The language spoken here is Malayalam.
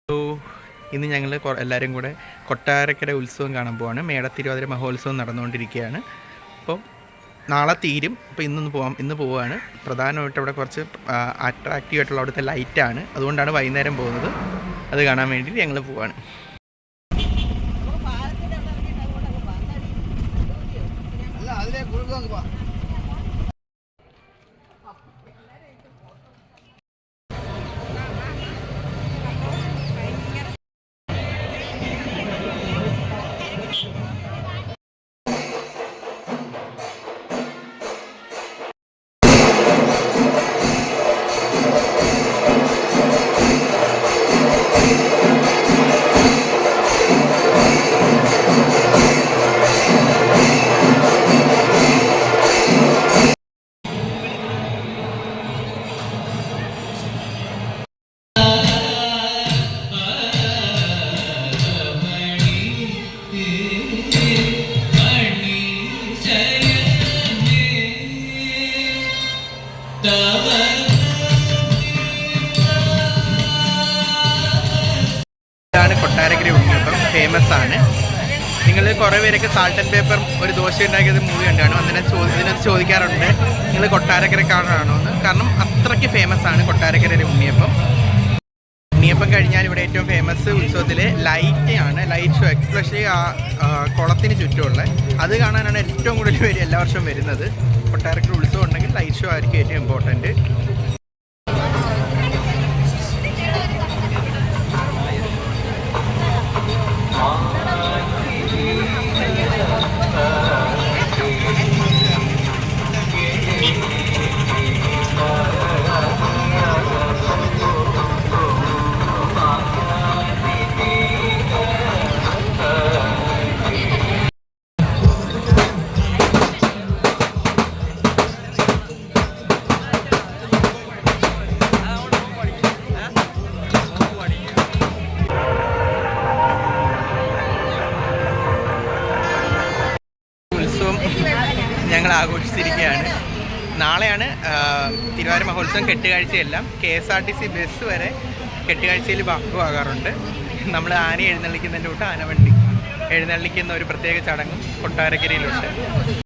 ഇന്ന് ഞങ്ങൾ എല്ലാവരും കൂടെ കൊട്ടാരക്കര ഉത്സവം കാണാൻ പോവാണ്. മേടത്തിരുവാതിര മഹോത്സവം നടന്നുകൊണ്ടിരിക്കുകയാണ്. അപ്പോൾ നാളെ തീരും. അപ്പോൾ ഇന്ന് പോവുകയാണ്. പ്രധാനമായിട്ട് അവിടെ കുറച്ച് അട്രാക്റ്റീവ് ആയിട്ടുള്ള അവിടുത്തെ ലൈറ്റാണ്. അതുകൊണ്ടാണ് വൈകുന്നേരം പോകുന്നത്. അത് കാണാൻ വേണ്ടിയിട്ട് ഞങ്ങൾ പോവാണ്. ഇതാണ് കൊട്ടാരക്കര ഉണ്ണിയപ്പം. ഫേമസ് ആണ്. നിങ്ങൾ കുറേ പേരൊക്കെ സാൾട്ട് ആൻഡ് പേപ്പർ ഒരു ദോശ ഉണ്ടാക്കിയത് മൂവി കണ്ടാണ്. ഇതിനകത്ത് ചോദിക്കാറുണ്ട് നിങ്ങൾ കൊട്ടാരക്കരക്കാരാണോ എന്ന്. കാരണം അത്രയ്ക്ക് ഫേമസ് ആണ് കൊട്ടാരക്കര ഉണ്ണിയപ്പം. ഉണ്ണിയപ്പം കഴിഞ്ഞാൽ ഇവിടെ ഏറ്റവും ഫേമസ് ഉത്സവത്തിൽ ലൈറ്റ് ആണ്. ലൈറ്റ് ഷോ, എക്സ്പെഷ്യലി ആ കുളത്തിന് ചുറ്റുമുള്ള അത് കാണാനാണ് ഏറ്റവും കൂടുതൽ പേര് എല്ലാ വർഷവും വരുന്നത്. കൊട്ടാരക്കര ഉത്സവം ഉണ്ടെങ്കിൽ ലൈറ്റ് ഷോ ആയിരിക്കും ഏറ്റവും ഇമ്പോർട്ടൻറ്റ്. ഞങ്ങൾ ആഘോഷിച്ചിരിക്കുകയാണ്. നാളെയാണ് തിരുവാതിര മഹോത്സവം. കെട്ടുകാഴ്ചയെല്ലാം KSRTC ബസ് വരെ കെട്ടുകാഴ്ചയിൽ ഭാഗമാകാറുണ്ട്. നമ്മൾ ആന എഴുന്നള്ളിക്കുന്നതിൻ്റെ കൂട്ട് ആനവണ്ടി എഴുന്നള്ളിക്കുന്ന ഒരു പ്രത്യേക ചടങ്ങും കൊട്ടാരക്കരയിലുണ്ട്.